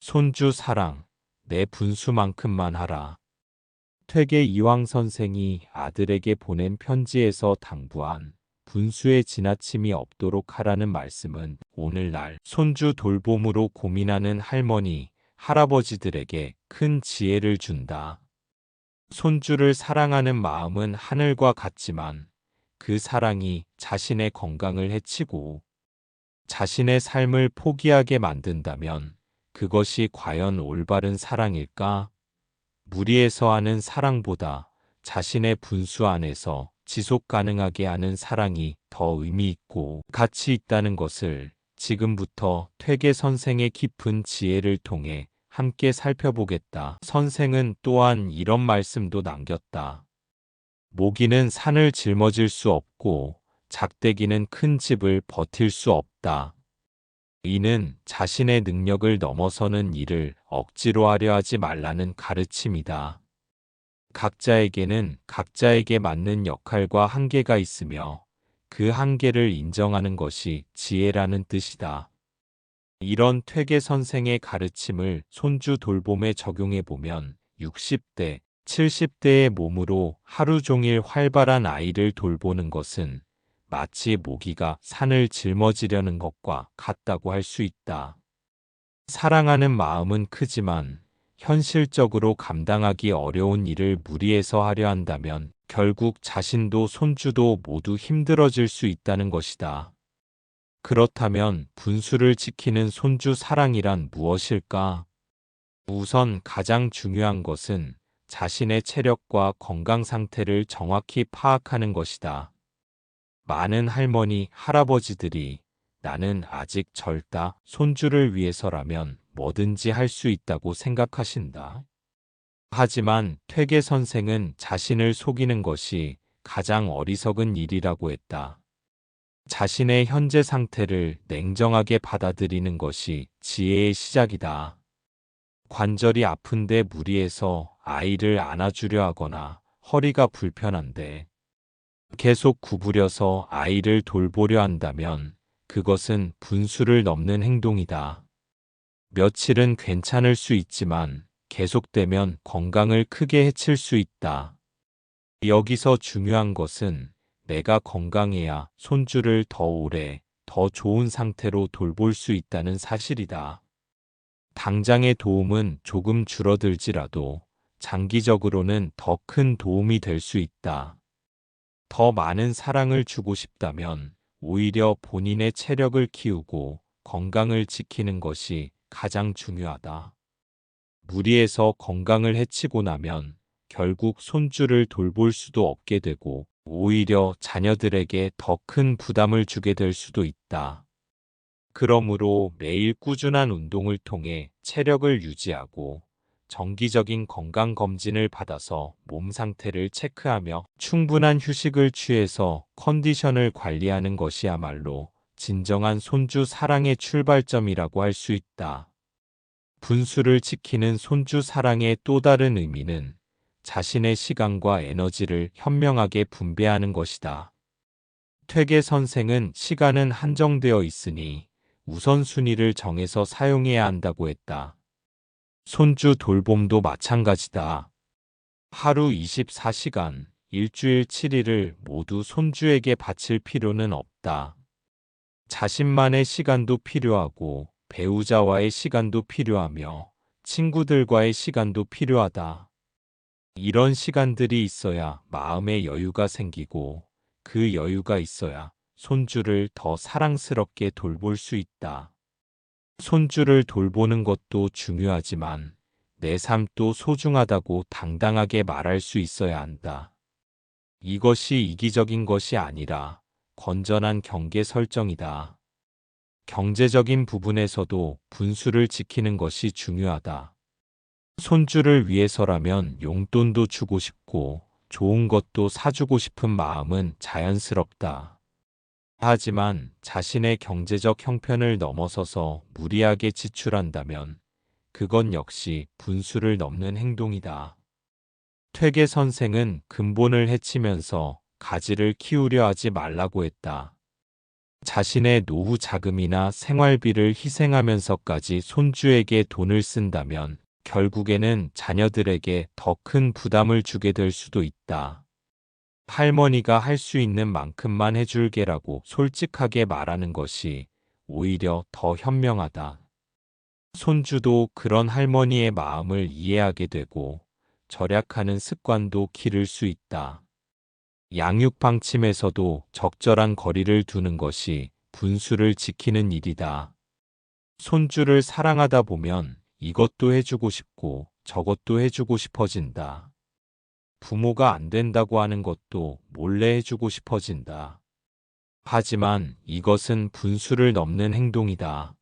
손주 사랑, 내 분수만큼만 하라. 퇴계 이황 선생이 아들에게 보낸 편지에서 당부한 분수의 지나침이 없도록 하라는 말씀은 오늘날 손주 돌봄으로 고민하는 할머니, 할아버지들에게 큰 지혜를 준다. 손주를 사랑하는 마음은 하늘과 같지만 그 사랑이 자신의 건강을 해치고 자신의 삶을 포기하게 만든다면 그것이 과연 올바른 사랑일까? 무리해서 하는 사랑보다 자신의 분수 안에서 지속 가능하게 하는 사랑이 더 의미 있고 가치 있다는 것을 지금부터 퇴계 선생의 깊은 지혜를 통해 함께 살펴보겠다. 선생은 또한 이런 말씀도 남겼다. 모기는 산을 짊어질 수 없고 작대기는 큰 집을 버틸 수 없다. 이는 자신의 능력을 넘어서는 일을 억지로 하려 하지 말라는 가르침이다. 각자에게는 각자에게 맞는 역할과 한계가 있으며 그 한계를 인정하는 것이 지혜라는 뜻이다. 이런 퇴계 선생의 가르침을 손주 돌봄에 적용해 보면 60대, 70대의 몸으로 하루 종일 활발한 아이를 돌보는 것은 마치 모기가 산을 짊어지려는 것과 같다고 할 수 있다. 사랑하는 마음은 크지만 현실적으로 감당하기 어려운 일을 무리해서 하려 한다면 결국 자신도 손주도 모두 힘들어질 수 있다는 것이다. 그렇다면 분수를 지키는 손주 사랑이란 무엇일까? 우선 가장 중요한 것은 자신의 체력과 건강 상태를 정확히 파악하는 것이다. 많은 할머니, 할아버지들이 나는 아직 젊다, 손주를 위해서라면 뭐든지 할 수 있다고 생각하신다. 하지만 퇴계 선생은 자신을 속이는 것이 가장 어리석은 일이라고 했다. 자신의 현재 상태를 냉정하게 받아들이는 것이 지혜의 시작이다. 관절이 아픈데 무리해서 아이를 안아주려 하거나 허리가 불편한데 계속 구부려서 아이를 돌보려 한다면 그것은 분수를 넘는 행동이다. 며칠은 괜찮을 수 있지만 계속되면 건강을 크게 해칠 수 있다. 여기서 중요한 것은 내가 건강해야 손주를 더 오래, 더 좋은 상태로 돌볼 수 있다는 사실이다. 당장의 도움은 조금 줄어들지라도 장기적으로는 더 큰 도움이 될 수 있다. 더 많은 사랑을 주고 싶다면 오히려 본인의 체력을 키우고 건강을 지키는 것이 가장 중요하다. 무리해서 건강을 해치고 나면 결국 손주를 돌볼 수도 없게 되고 오히려 자녀들에게 더 큰 부담을 주게 될 수도 있다. 그러므로 매일 꾸준한 운동을 통해 체력을 유지하고 정기적인 건강검진을 받아서 몸 상태를 체크하며 충분한 휴식을 취해서 컨디션을 관리하는 것이야말로 진정한 손주 사랑의 출발점이라고 할 수 있다. 분수를 지키는 손주 사랑의 또 다른 의미는 자신의 시간과 에너지를 현명하게 분배하는 것이다. 퇴계 선생은 시간은 한정되어 있으니 우선순위를 정해서 사용해야 한다고 했다. 손주 돌봄도 마찬가지다. 하루 24시간, 일주일 7일을 모두 손주에게 바칠 필요는 없다. 자신만의 시간도 필요하고 배우자와의 시간도 필요하며 친구들과의 시간도 필요하다. 이런 시간들이 있어야 마음의 여유가 생기고 그 여유가 있어야 손주를 더 사랑스럽게 돌볼 수 있다. 손주를 돌보는 것도 중요하지만 내 삶도 소중하다고 당당하게 말할 수 있어야 한다. 이것이 이기적인 것이 아니라 건전한 경계 설정이다. 경제적인 부분에서도 분수를 지키는 것이 중요하다. 손주를 위해서라면 용돈도 주고 싶고 좋은 것도 사주고 싶은 마음은 자연스럽다. 하지만 자신의 경제적 형편을 넘어서서 무리하게 지출한다면 그건 역시 분수를 넘는 행동이다. 퇴계 선생은 근본을 해치면서 가지를 키우려 하지 말라고 했다. 자신의 노후 자금이나 생활비를 희생하면서까지 손주에게 돈을 쓴다면 결국에는 자녀들에게 더 큰 부담을 주게 될 수도 있다. 할머니가 할 수 있는 만큼만 해줄게라고 솔직하게 말하는 것이 오히려 더 현명하다. 손주도 그런 할머니의 마음을 이해하게 되고 절약하는 습관도 기를 수 있다. 양육 방침에서도 적절한 거리를 두는 것이 분수를 지키는 일이다. 손주를 사랑하다 보면 이것도 해주고 싶고 저것도 해주고 싶어진다. 부모가 안 된다고 하는 것도 몰래 해주고 싶어진다. 하지만 이것은 분수를 넘는 행동이다.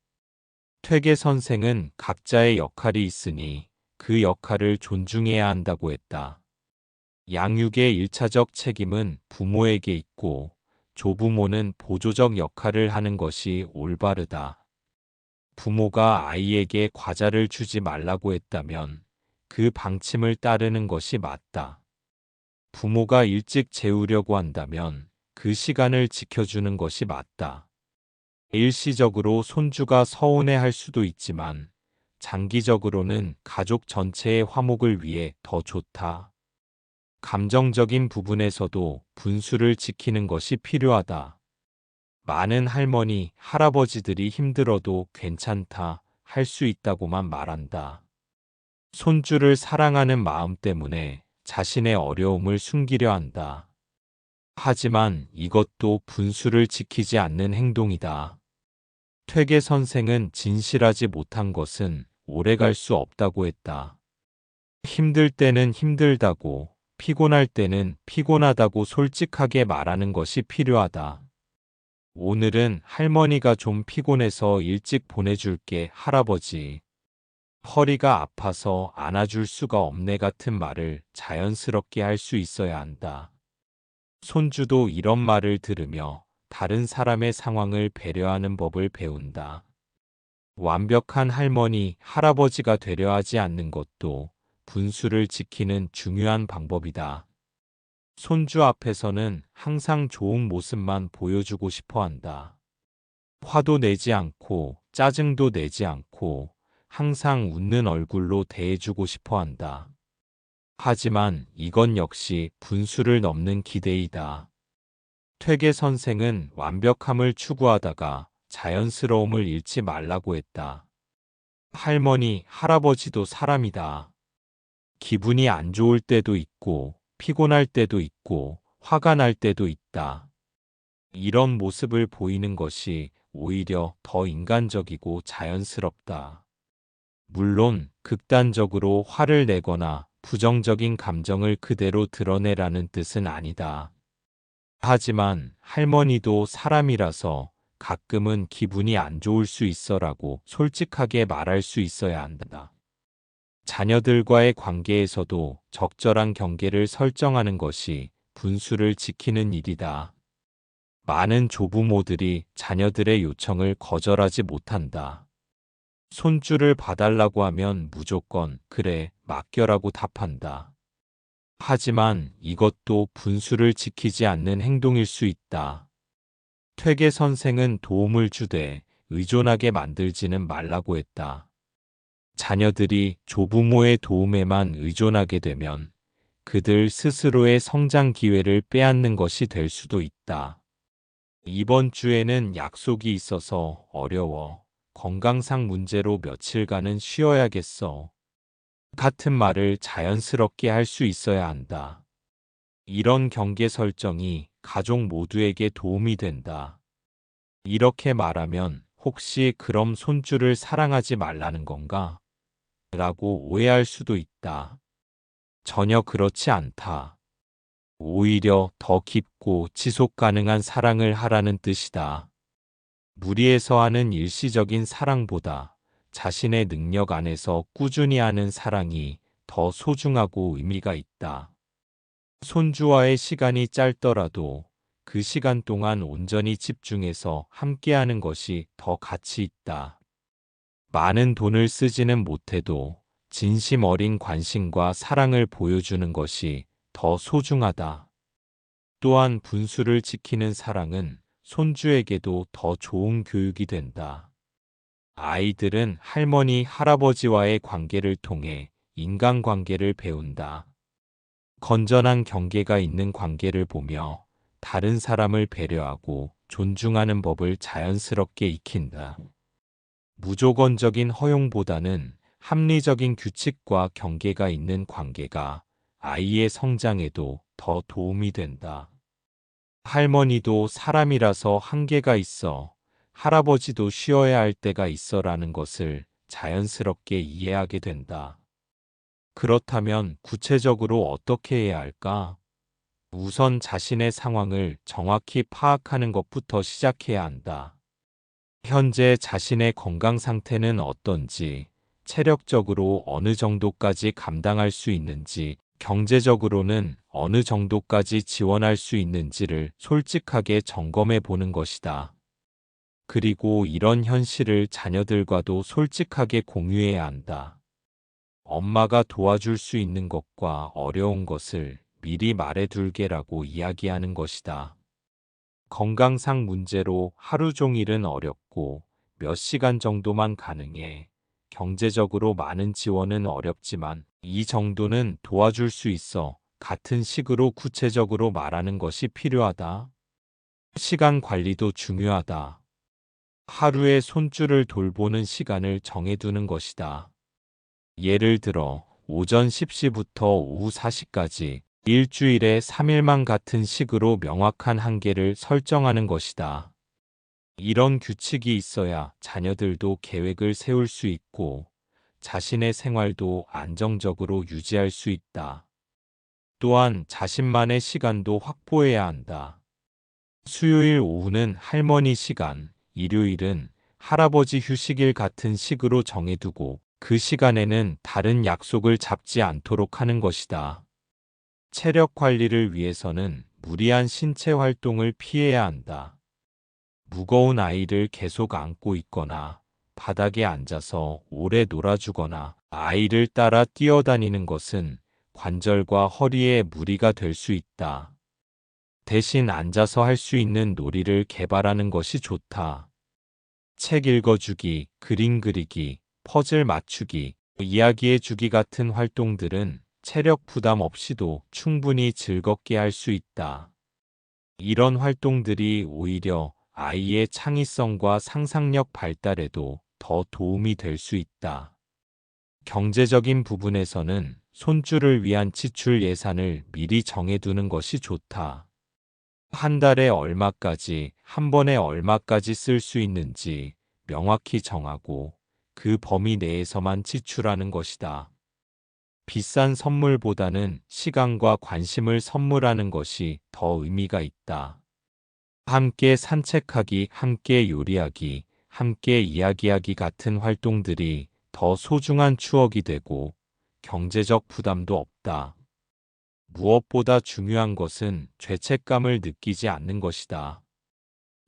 퇴계 선생은 각자의 역할이 있으니 그 역할을 존중해야 한다고 했다. 양육의 일차적 책임은 부모에게 있고 조부모는 보조적 역할을 하는 것이 올바르다. 부모가 아이에게 과자를 주지 말라고 했다면 그 방침을 따르는 것이 맞다. 부모가 일찍 재우려고 한다면 그 시간을 지켜주는 것이 맞다. 일시적으로 손주가 서운해할 수도 있지만 장기적으로는 가족 전체의 화목을 위해 더 좋다. 감정적인 부분에서도 분수를 지키는 것이 필요하다. 많은 할머니, 할아버지들이 힘들어도 괜찮다, 할 수 있다고만 말한다. 손주를 사랑하는 마음 때문에 자신의 어려움을 숨기려 한다. 하지만 이것도 분수를 지키지 않는 행동이다. 퇴계 선생은 진실하지 못한 것은 오래갈 수 없다고 했다. 힘들 때는 힘들다고, 피곤할 때는 피곤하다고 솔직하게 말하는 것이 필요하다. 오늘은 할머니가 좀 피곤해서 일찍 보내줄게, 할아버지. 허리가 아파서 안아줄 수가 없네 같은 말을 자연스럽게 할 수 있어야 한다. 손주도 이런 말을 들으며 다른 사람의 상황을 배려하는 법을 배운다. 완벽한 할머니, 할아버지가 되려 하지 않는 것도 분수를 지키는 중요한 방법이다. 손주 앞에서는 항상 좋은 모습만 보여주고 싶어 한다. 화도 내지 않고 짜증도 내지 않고 항상 웃는 얼굴로 대해주고 싶어 한다. 하지만 이건 역시 분수를 넘는 기대이다. 퇴계 선생은 완벽함을 추구하다가 자연스러움을 잃지 말라고 했다. 할머니, 할아버지도 사람이다. 기분이 안 좋을 때도 있고, 피곤할 때도 있고, 화가 날 때도 있다. 이런 모습을 보이는 것이 오히려 더 인간적이고 자연스럽다. 물론 극단적으로 화를 내거나 부정적인 감정을 그대로 드러내라는 뜻은 아니다. 하지만 할머니도 사람이라서 가끔은 기분이 안 좋을 수 있어라고 솔직하게 말할 수 있어야 한다. 자녀들과의 관계에서도 적절한 경계를 설정하는 것이 분수를 지키는 일이다. 많은 조부모들이 자녀들의 요청을 거절하지 못한다. 손주를 봐달라고 하면 무조건 그래, 맡겨라고 답한다. 하지만 이것도 분수를 지키지 않는 행동일 수 있다. 퇴계 선생은 도움을 주되 의존하게 만들지는 말라고 했다. 자녀들이 조부모의 도움에만 의존하게 되면 그들 스스로의 성장 기회를 빼앗는 것이 될 수도 있다. 이번 주에는 약속이 있어서 어려워. 건강상 문제로 며칠간은 쉬어야겠어. 같은 말을 자연스럽게 할 수 있어야 한다. 이런 경계 설정이 가족 모두에게 도움이 된다. 이렇게 말하면 혹시 그럼 손주를 사랑하지 말라는 건가? 라고 오해할 수도 있다. 전혀 그렇지 않다. 오히려 더 깊고 지속 가능한 사랑을 하라는 뜻이다. 무리해서 하는 일시적인 사랑보다 자신의 능력 안에서 꾸준히 하는 사랑이 더 소중하고 의미가 있다. 손주와의 시간이 짧더라도 그 시간 동안 온전히 집중해서 함께하는 것이 더 가치 있다. 많은 돈을 쓰지는 못해도 진심 어린 관심과 사랑을 보여주는 것이 더 소중하다. 또한 분수를 지키는 사랑은 손주에게도 더 좋은 교육이 된다. 아이들은 할머니, 할아버지와의 관계를 통해 인간관계를 배운다. 건전한 경계가 있는 관계를 보며 다른 사람을 배려하고 존중하는 법을 자연스럽게 익힌다. 무조건적인 허용보다는 합리적인 규칙과 경계가 있는 관계가 아이의 성장에도 더 도움이 된다. 할머니도 사람이라서 한계가 있어, 할아버지도 쉬어야 할 때가 있어라는 것을 자연스럽게 이해하게 된다. 그렇다면 구체적으로 어떻게 해야 할까? 우선 자신의 상황을 정확히 파악하는 것부터 시작해야 한다. 현재 자신의 건강 상태는 어떤지, 체력적으로 어느 정도까지 감당할 수 있는지, 경제적으로는 어느 정도까지 지원할 수 있는지를 솔직하게 점검해 보는 것이다. 그리고 이런 현실을 자녀들과도 솔직하게 공유해야 한다. 엄마가 도와줄 수 있는 것과 어려운 것을 미리 말해둘게라고 이야기하는 것이다. 건강상 문제로 하루 종일은 어렵고 몇 시간 정도만 가능해. 경제적으로 많은 지원은 어렵지만 이 정도는 도와줄 수 있어. 같은 식으로 구체적으로 말하는 것이 필요하다. 시간 관리도 중요하다. 하루에 손주를 돌보는 시간을 정해두는 것이다. 예를 들어 오전 10시부터 오후 4시까지 일주일에 3일만 같은 식으로 명확한 한계를 설정하는 것이다. 이런 규칙이 있어야 자녀들도 계획을 세울 수 있고 자신의 생활도 안정적으로 유지할 수 있다. 또한 자신만의 시간도 확보해야 한다. 수요일 오후는 할머니 시간, 일요일은 할아버지 휴식일 같은 식으로 정해두고 그 시간에는 다른 약속을 잡지 않도록 하는 것이다. 체력 관리를 위해서는 무리한 신체 활동을 피해야 한다. 무거운 아이를 계속 안고 있거나 바닥에 앉아서 오래 놀아주거나 아이를 따라 뛰어다니는 것은 관절과 허리에 무리가 될 수 있다. 대신 앉아서 할 수 있는 놀이를 개발하는 것이 좋다. 책 읽어주기, 그림 그리기, 퍼즐 맞추기, 이야기해주기 같은 활동들은 체력 부담 없이도 충분히 즐겁게 할 수 있다. 이런 활동들이 오히려 아이의 창의성과 상상력 발달에도 더 도움이 될 수 있다. 경제적인 부분에서는 손주를 위한 지출 예산을 미리 정해두는 것이 좋다. 한 달에 얼마까지, 한 번에 얼마까지 쓸 수 있는지 명확히 정하고 그 범위 내에서만 지출하는 것이다. 비싼 선물보다는 시간과 관심을 선물하는 것이 더 의미가 있다. 함께 산책하기, 함께 요리하기, 함께 이야기하기 같은 활동들이 더 소중한 추억이 되고 경제적 부담도 없다. 무엇보다 중요한 것은 죄책감을 느끼지 않는 것이다.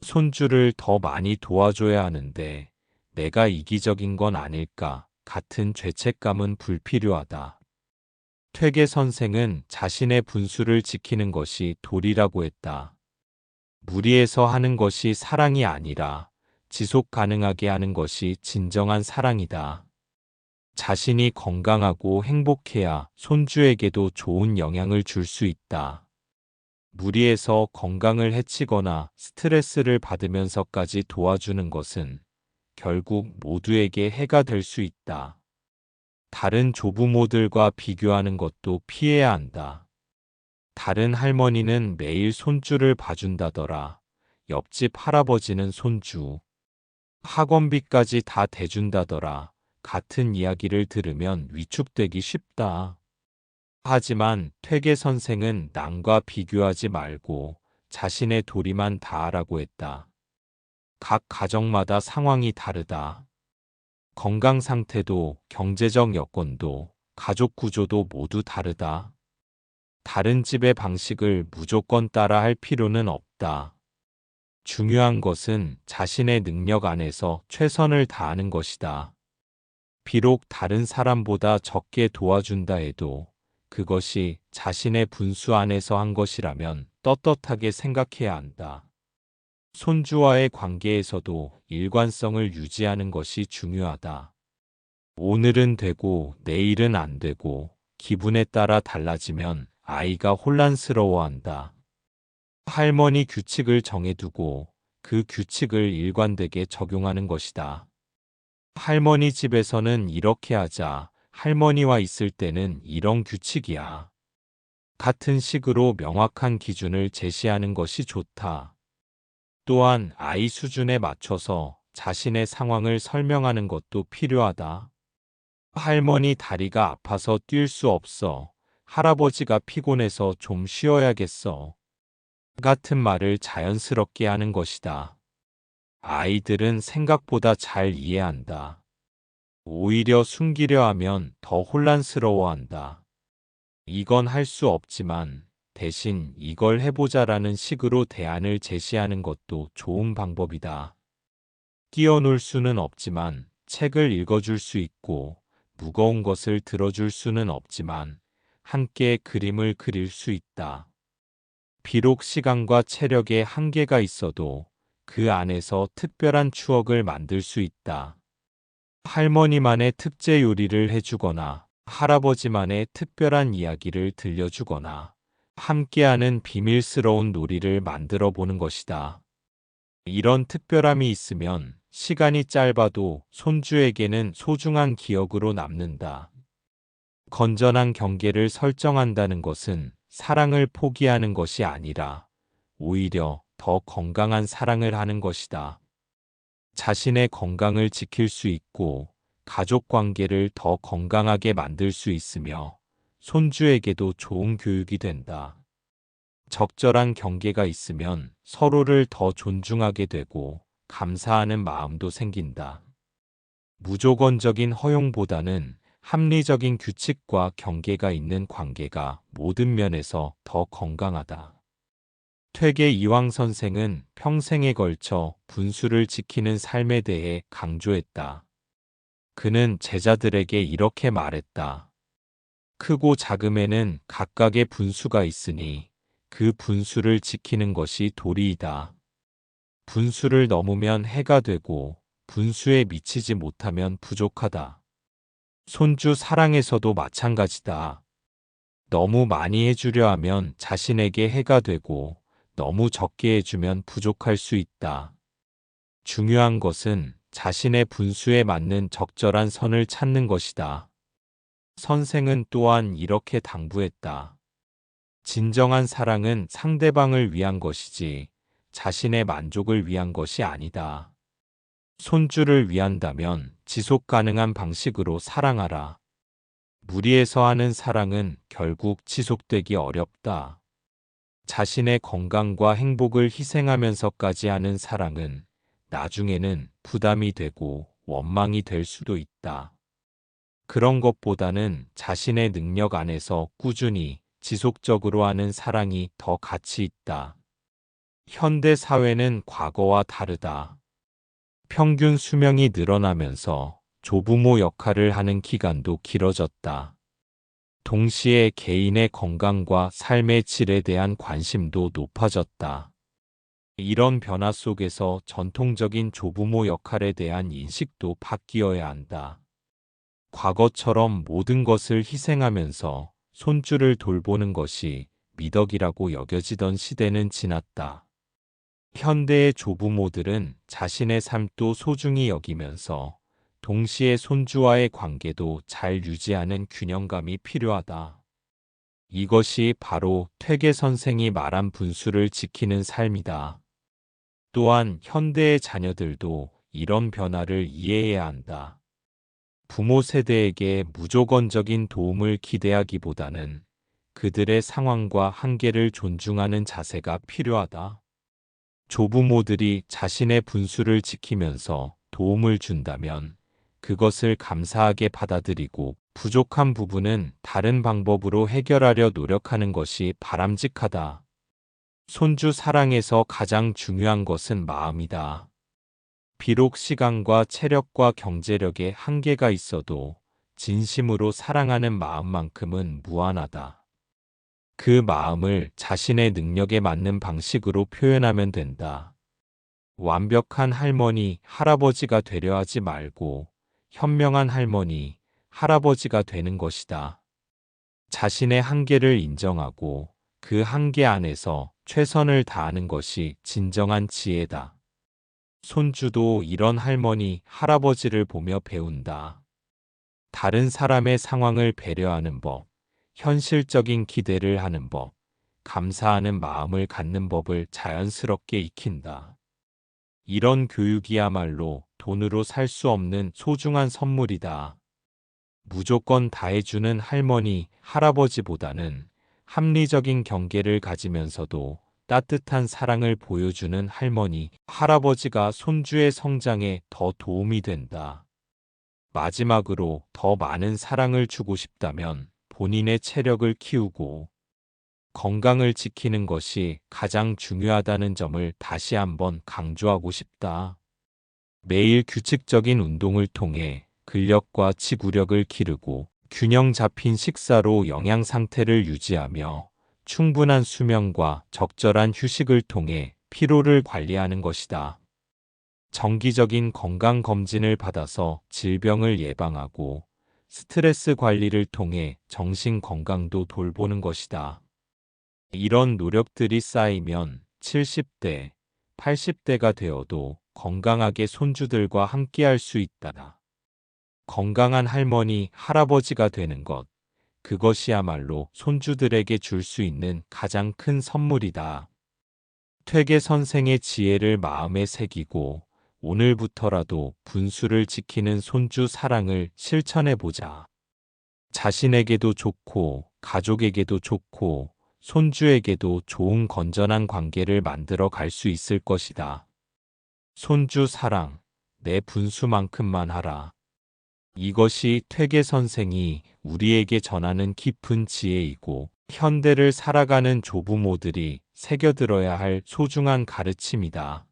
손주를 더 많이 도와줘야 하는데 내가 이기적인 건 아닐까 같은 죄책감은 불필요하다. 퇴계 선생은 자신의 분수를 지키는 것이 도리라고 했다. 무리해서 하는 것이 사랑이 아니라 지속 가능하게 하는 것이 진정한 사랑이다. 자신이 건강하고 행복해야 손주에게도 좋은 영향을 줄 수 있다. 무리해서 건강을 해치거나 스트레스를 받으면서까지 도와주는 것은 결국 모두에게 해가 될 수 있다. 다른 조부모들과 비교하는 것도 피해야 한다. 다른 할머니는 매일 손주를 봐준다더라. 옆집 할아버지는 손주, 학원비까지 다 대준다더라. 같은 이야기를 들으면 위축되기 쉽다. 하지만 퇴계 선생은 남과 비교하지 말고 자신의 도리만 다하라고 했다. 각 가정마다 상황이 다르다. 건강 상태도 경제적 여건도 가족 구조도 모두 다르다. 다른 집의 방식을 무조건 따라 할 필요는 없다. 중요한 것은 자신의 능력 안에서 최선을 다하는 것이다. 비록 다른 사람보다 적게 도와준다 해도 그것이 자신의 분수 안에서 한 것이라면 떳떳하게 생각해야 한다. 손주와의 관계에서도 일관성을 유지하는 것이 중요하다. 오늘은 되고 내일은 안 되고 기분에 따라 달라지면 아이가 혼란스러워한다. 할머니 규칙을 정해두고 그 규칙을 일관되게 적용하는 것이다. 할머니 집에서는 이렇게 하자. 할머니와 있을 때는 이런 규칙이야. 같은 식으로 명확한 기준을 제시하는 것이 좋다. 또한 아이 수준에 맞춰서 자신의 상황을 설명하는 것도 필요하다. 할머니 다리가 아파서 뛸 수 없어. 할아버지가 피곤해서 좀 쉬어야겠어. 같은 말을 자연스럽게 하는 것이다. 아이들은 생각보다 잘 이해한다. 오히려 숨기려 하면 더 혼란스러워한다. 이건 할 수 없지만 대신 이걸 해보자라는 식으로 대안을 제시하는 것도 좋은 방법이다. 뛰어놀 수는 없지만 책을 읽어줄 수 있고 무거운 것을 들어줄 수는 없지만 함께 그림을 그릴 수 있다. 비록 시간과 체력에 한계가 있어도 그 안에서 특별한 추억을 만들 수 있다. 할머니만의 특제 요리를 해주거나 할아버지만의 특별한 이야기를 들려주거나 함께하는 비밀스러운 놀이를 만들어 보는 것이다. 이런 특별함이 있으면 시간이 짧아도 손주에게는 소중한 기억으로 남는다. 건전한 경계를 설정한다는 것은 사랑을 포기하는 것이 아니라 오히려 더 건강한 사랑을 하는 것이다. 자신의 건강을 지킬 수 있고 가족 관계를 더 건강하게 만들 수 있으며 손주에게도 좋은 교육이 된다. 적절한 경계가 있으면 서로를 더 존중하게 되고 감사하는 마음도 생긴다. 무조건적인 허용보다는 합리적인 규칙과 경계가 있는 관계가 모든 면에서 더 건강하다. 퇴계 이황 선생은 평생에 걸쳐 분수를 지키는 삶에 대해 강조했다. 그는 제자들에게 이렇게 말했다. 크고 작음에는 각각의 분수가 있으니 그 분수를 지키는 것이 도리이다. 분수를 넘으면 해가 되고 분수에 미치지 못하면 부족하다. 손주 사랑에서도 마찬가지다. 너무 많이 해주려 하면 자신에게 해가 되고 너무 적게 해주면 부족할 수 있다. 중요한 것은 자신의 분수에 맞는 적절한 선을 찾는 것이다. 선생은 또한 이렇게 당부했다. 진정한 사랑은 상대방을 위한 것이지 자신의 만족을 위한 것이 아니다. 손주를 위한다면 지속 가능한 방식으로 사랑하라. 무리해서 하는 사랑은 결국 지속되기 어렵다. 자신의 건강과 행복을 희생하면서까지 하는 사랑은 나중에는 부담이 되고 원망이 될 수도 있다. 그런 것보다는 자신의 능력 안에서 꾸준히 지속적으로 하는 사랑이 더 가치 있다. 현대 사회는 과거와 다르다. 평균 수명이 늘어나면서 조부모 역할을 하는 기간도 길어졌다. 동시에 개인의 건강과 삶의 질에 대한 관심도 높아졌다. 이런 변화 속에서 전통적인 조부모 역할에 대한 인식도 바뀌어야 한다. 과거처럼 모든 것을 희생하면서 손주를 돌보는 것이 미덕이라고 여겨지던 시대는 지났다. 현대의 조부모들은 자신의 삶도 소중히 여기면서 동시에 손주와의 관계도 잘 유지하는 균형감이 필요하다. 이것이 바로 퇴계 선생이 말한 분수를 지키는 삶이다. 또한 현대의 자녀들도 이런 변화를 이해해야 한다. 부모 세대에게 무조건적인 도움을 기대하기보다는 그들의 상황과 한계를 존중하는 자세가 필요하다. 조부모들이 자신의 분수를 지키면서 도움을 준다면 그것을 감사하게 받아들이고 부족한 부분은 다른 방법으로 해결하려 노력하는 것이 바람직하다. 손주 사랑에서 가장 중요한 것은 마음이다. 비록 시간과 체력과 경제력에 한계가 있어도 진심으로 사랑하는 마음만큼은 무한하다. 그 마음을 자신의 능력에 맞는 방식으로 표현하면 된다. 완벽한 할머니, 할아버지가 되려 하지 말고 현명한 할머니, 할아버지가 되는 것이다. 자신의 한계를 인정하고 그 한계 안에서 최선을 다하는 것이 진정한 지혜다. 손주도 이런 할머니, 할아버지를 보며 배운다. 다른 사람의 상황을 배려하는 법, 현실적인 기대를 하는 법, 감사하는 마음을 갖는 법을 자연스럽게 익힌다. 이런 교육이야말로 돈으로 살 수 없는 소중한 선물이다. 무조건 다 해주는 할머니, 할아버지보다는 합리적인 경계를 가지면서도 따뜻한 사랑을 보여주는 할머니, 할아버지가 손주의 성장에 더 도움이 된다. 마지막으로 더 많은 사랑을 주고 싶다면 본인의 체력을 키우고 건강을 지키는 것이 가장 중요하다는 점을 다시 한번 강조하고 싶다. 매일 규칙적인 운동을 통해 근력과 지구력을 기르고 균형 잡힌 식사로 영양 상태를 유지하며 충분한 수면과 적절한 휴식을 통해 피로를 관리하는 것이다. 정기적인 건강 검진을 받아서 질병을 예방하고 스트레스 관리를 통해 정신 건강도 돌보는 것이다. 이런 노력들이 쌓이면 70대, 80대가 되어도 건강하게 손주들과 함께할 수 있다. 건강한 할머니, 할아버지가 되는 것, 그것이야말로 손주들에게 줄 수 있는 가장 큰 선물이다. 퇴계 선생의 지혜를 마음에 새기고 오늘부터라도 분수를 지키는 손주 사랑을 실천해보자. 자신에게도 좋고 가족에게도 좋고 손주에게도 좋은 건전한 관계를 만들어 갈 수 있을 것이다. 손주 사랑, 내 분수만큼만 하라. 이것이 퇴계 선생이 우리에게 전하는 깊은 지혜이고 현대를 살아가는 조부모들이 새겨들어야 할 소중한 가르침이다.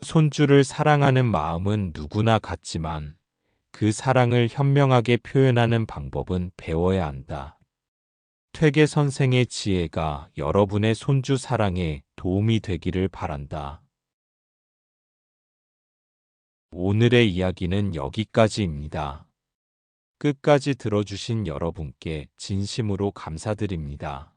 손주를 사랑하는 마음은 누구나 같지만 그 사랑을 현명하게 표현하는 방법은 배워야 한다. 퇴계 선생의 지혜가 여러분의 손주 사랑에 도움이 되기를 바란다. 오늘의 이야기는 여기까지입니다. 끝까지 들어주신 여러분께 진심으로 감사드립니다.